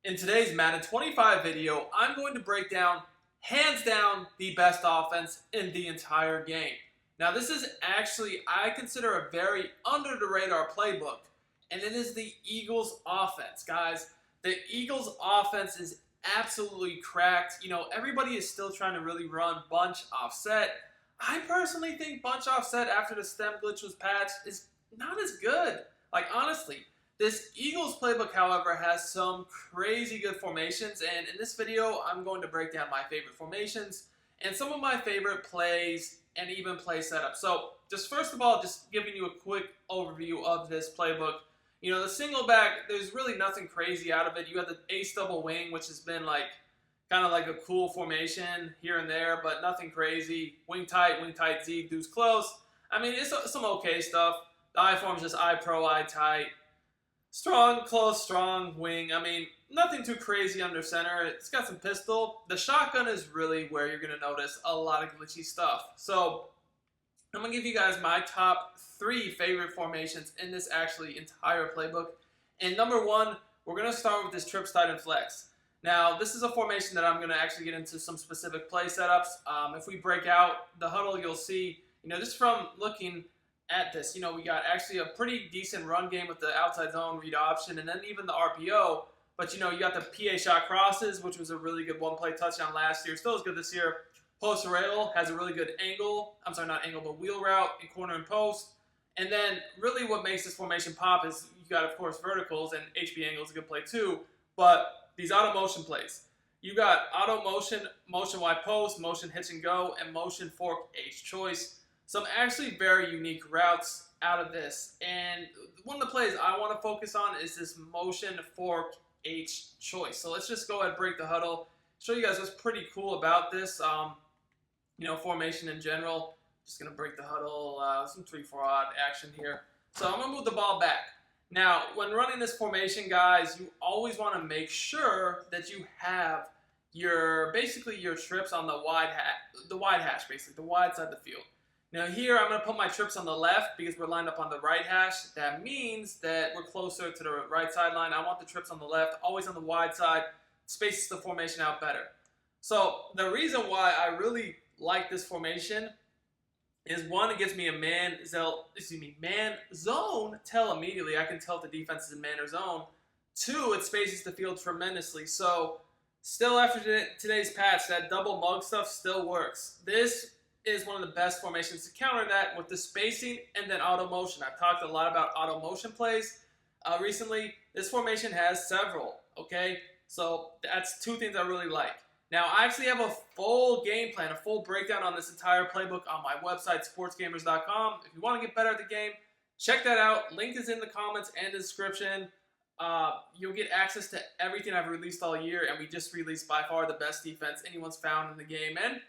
In today's Madden 25 video, I'm going to break down, hands down, the best offense in the entire game. Now, this is actually, I consider a very under-the-radar playbook, and it is the Eagles' offense. Guys, the Eagles' offense is absolutely cracked. You know, everybody is still trying to really run bunch offset. I personally think bunch offset after the stem glitch was patched is not as good. Like, honestly. This Eagles playbook, however, has some crazy good formations, and in this video, I'm going to break down my favorite formations and some of my favorite plays and even play setups. So, just first of all, just giving you a quick overview of this playbook. You know, the single back, there's really nothing crazy out of it. You have the ace double wing, which has been like kind of like a cool formation here and there, but nothing crazy. Wing tight, Z, deuce close. I mean, it's some okay stuff. The I form is just I pro, I tight. Strong, close, strong, wing. I mean, nothing too crazy under center. It's got some pistol. The shotgun is really where you're going to notice a lot of glitchy stuff. So, I'm going to give you guys my top 3 favorite formations in this actually entire playbook. And number 1, we're going to start with this trips tight and flex. Now, this is a formation that I'm going to actually get into some specific play setups. If we break out the huddle, you'll see, you know, just from looking at this, you know, we got actually a pretty decent run game with the outside zone read option and then even the RPO. But, you know, you got the PA shot crosses, which was a really good one-play touchdown last year. Still as good this year. Post rail has a really good angle. I'm sorry, not angle, but wheel route in corner and post. And then really what makes this formation pop is you got, of course, verticals, and HB angle is a good play too. But these auto motion plays. You got auto motion, motion wide post, motion hitch and go, and motion fork H choice. Some actually very unique routes out of this. And one of the plays I want to focus on is this motion fork H choice. So let's just go ahead and break the huddle. Show you guys what's pretty cool about this, you know, formation in general. Just going to break the huddle, some 3-4 odd action here. So I'm going to move the ball back. Now, when running this formation, guys, you always want to make sure that you have basically your trips on the wide hash, basically, the wide side of the field. Now here, I'm going to put my trips on the left because we're lined up on the right hash. That means that we're closer to the right sideline. I want the trips on the left, always on the wide side. Spaces the formation out better. So the reason why I really like this formation is, one, it gives me a man zone tell immediately. I can tell if the defense is in man or zone. 2, it spaces the field tremendously. So still after today's patch, that double mug stuff still works. This is one of the best formations to counter that with the spacing and then auto motion. I've talked a lot about auto motion plays recently. This formation has several, okay? So that's 2 things I really like. Now, I actually have a full game plan, a full breakdown on this entire playbook on my website, sportsgamers.com. If you want to get better at the game, check that out. Link is in the comments and the description. You'll get access to everything I've released all year, and we just released by far the best defense anyone's found in the game. And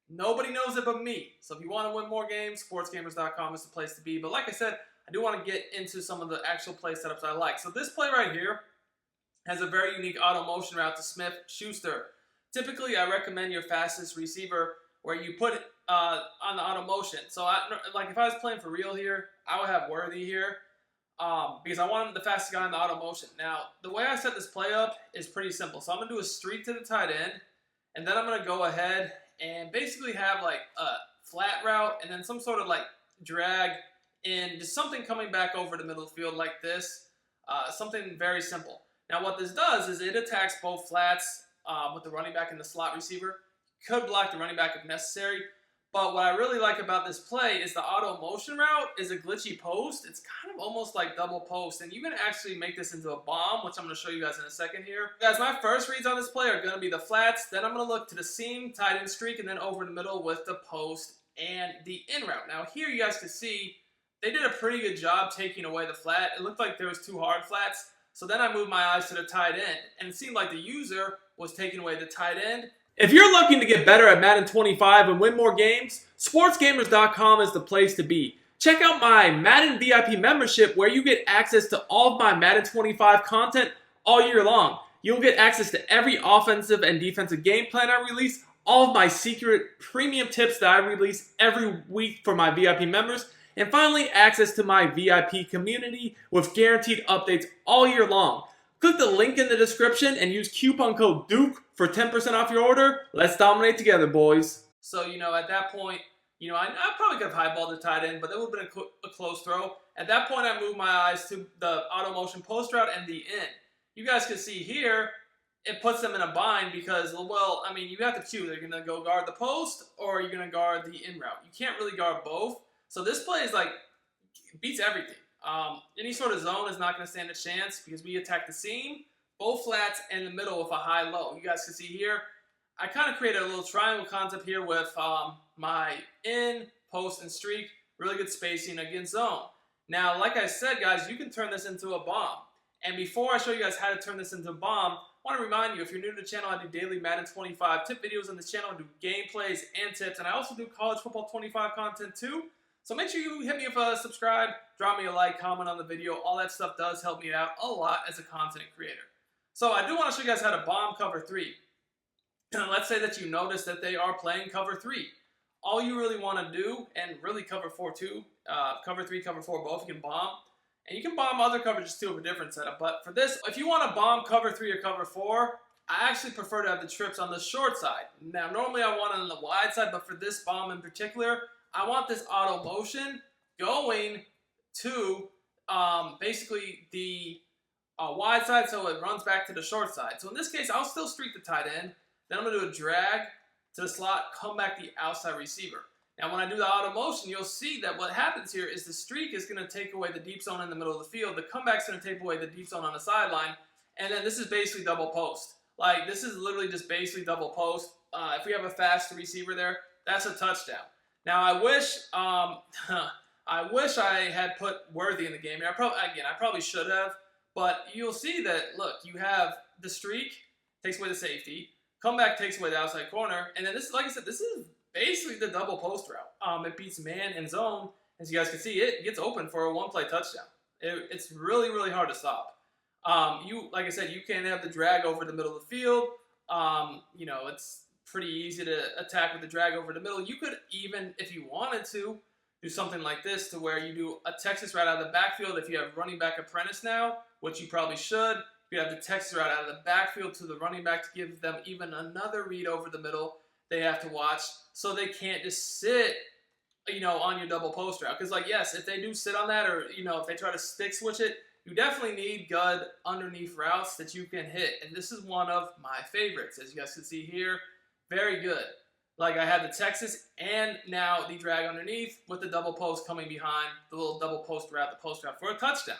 nobody knows it but me. So if you want to win more games, sportsgamers.com is the place to be. But like I said, I do want to get into some of the actual play setups I like. So this play right here has a very unique auto motion route to Smith-Schuster. Typically, I recommend your fastest receiver where you put it on the auto motion. So like if I was playing for real here, I would have Worthy here because I want the fastest guy in the auto motion. Now, the way I set this play up is pretty simple. So I'm going to do a streak to the tight end, and then I'm going to go ahead and basically have like a flat route and then some sort of like drag in, just something coming back over the middle of the field like this. Something very simple. Now what this does is it attacks both flats with the running back and the slot receiver. Could block the running back if necessary. But what I really like about this play is the auto motion route is a glitchy post. It's kind of almost like double post. And you can actually make this into a bomb, which I'm going to show you guys in a second here. Guys, my first reads on this play are going to be the flats. Then I'm going to look to the seam, tight end streak, and then over the middle with the post and the in route. Now here you guys can see they did a pretty good job taking away the flat. It looked like there was 2 hard flats. So then I moved my eyes to the tight end. And it seemed like the user was taking away the tight end. If you're looking to get better at Madden 25 and win more games, sportsgamers.com is the place to be. Check out my Madden VIP membership where you get access to all of my Madden 25 content all year long. You'll get access to every offensive and defensive game plan I release, all of my secret premium tips that I release every week for my VIP members, and finally access to my VIP community with guaranteed updates all year long. Click the link in the description and use coupon code DUKE for 10% off your order. Let's dominate together, boys. So, at that point, I probably could have highballed the tight end, but that would have been a close throw. At that point, I moved my eyes to the auto motion post route and the in. You guys can see here, it puts them in a bind because, you have to choose. Are you going to go guard the post or are you going to guard the in route? You can't really guard both. So this play is beats everything. Any sort of zone is not going to stand a chance because we attack the seam, both flats, and the middle with a high-low. You guys can see here, I kind of created a little triangle concept here with my in, post, and streak. Really good spacing against zone. Now, like I said, guys, you can turn this into a bomb. And before I show you guys how to turn this into a bomb, I want to remind you, if you're new to the channel, I do daily Madden 25 tip videos on this channel. I do gameplays and tips, and I also do college football 25 content too. So make sure you hit me with a subscribe, drop me a like, comment on the video. All that stuff does help me out a lot as a content creator. So I do want to show you guys how to bomb cover 3. Let's say that you notice that they are playing cover 3. All you really want to do, and really cover 4 too, cover 3, cover 4 both, you can bomb. And you can bomb other coverages too with a different setup. But for this, if you want to bomb cover 3 or cover 4, I actually prefer to have the trips on the short side. Now, normally I want it on the wide side, but for this bomb in particular, I want this auto motion going to basically the wide side so it runs back to the short side. So in this case, I'll still streak the tight end. Then I'm going to do a drag to the slot, come back the outside receiver. Now when I do the auto motion, you'll see that what happens here is the streak is going to take away the deep zone in the middle of the field. The comeback's going to take away the deep zone on the sideline. And then this is basically double post. This is literally just basically double post. If we have a fast receiver there, that's a touchdown. Now I wish I had put Worthy in the game here. I probably should have, but you'll see that, look, you have the streak, takes away the safety, comeback takes away the outside corner, and then this, like I said, this is basically the double post route. It beats man and zone. As you guys can see, it gets open for a one-play touchdown. It's really, really hard to stop. Like I said, you can have the drag over the middle of the field. It's pretty easy to attack with the drag over the middle. You could even, if you wanted to, do something like this to where you do a Texas route out of the backfield. If you have running back apprentice now, which you probably should, you have the Texas route out of the backfield to the running back to give them even another read over the middle they have to watch, so they can't just sit, on your double post route. Because, yes, if they do sit on that, or, if they try to stick switch it, you definitely need good underneath routes that you can hit. And this is one of my favorites, as you guys can see here. Very good. I had the Texas and now the drag underneath with the double post coming behind the little double post route, the post route for a touchdown.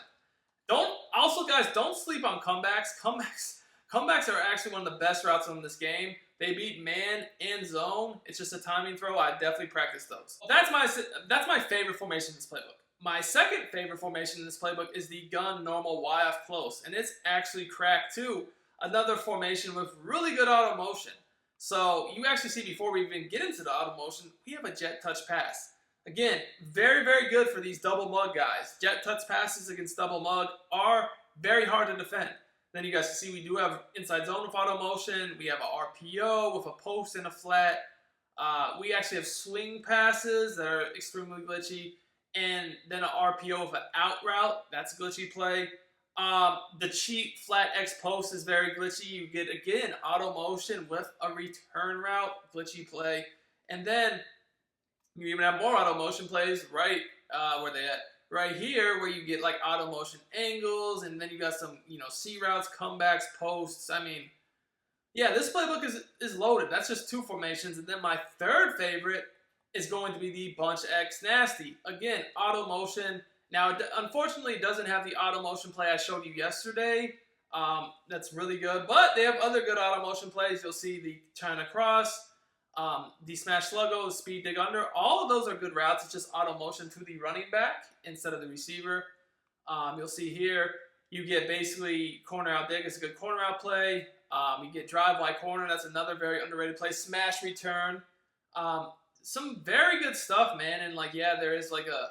Guys, don't sleep on comebacks. Comebacks are actually one of the best routes in this game. They beat man and zone. It's just a timing throw. I definitely practice those. That's my favorite formation in this playbook. My second favorite formation in this playbook is the gun normal Y off close, and it's actually cracked too. Another formation with really good auto motion. So you actually see, before we even get into the auto motion, we have a jet touch pass. Again, very, very good for these double mug guys. Jet touch passes against double mug are very hard to defend. Then you guys can see we do have inside zone with auto motion. We have a RPO with a post and a flat. We actually have swing passes that are extremely glitchy. And then an RPO with an out route. That's a glitchy play. The cheap flat X post is very glitchy. You get, again, auto motion with a return route, glitchy play. And then you even have more auto motion plays right where they at. Right here, where you get auto motion angles, and then you got some, C routes, comebacks, posts. Yeah, this playbook is loaded. That's just 2 formations. And then my third favorite is going to be the bunch X nasty. Again, auto motion. Now, unfortunately, it doesn't have the auto motion play I showed you yesterday. That's really good. But they have other good auto motion plays. You'll see the China cross, the smash sluggo, the speed dig under. All of those are good routes. It's just auto motion to the running back instead of the receiver. You'll see here, you get basically corner out dig. It's a good corner out play. You get drive by corner. That's another very underrated play. Smash return. Some very good stuff, man. And there is a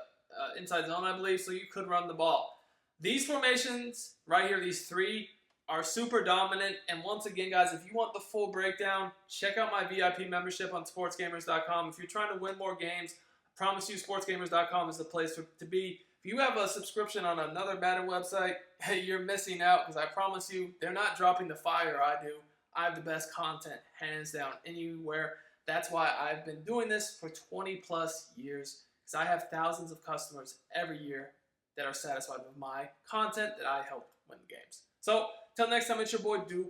inside zone, I believe, so you could run the ball. These formations right here, these 3, are super dominant. And once again, guys, if you want the full breakdown, check out my VIP membership on sportsgamers.com. If you're trying to win more games, I promise you sportsgamers.com is the place to be. If If you have a subscription on another Madden website, you're missing out because I promise you, they're not dropping the fire I do. I have the best content, hands down, anywhere. That's why I've been doing this for 20 plus years because I have thousands of customers every year that are satisfied with my content that I help win the games. So, till next time, it's your boy Duke.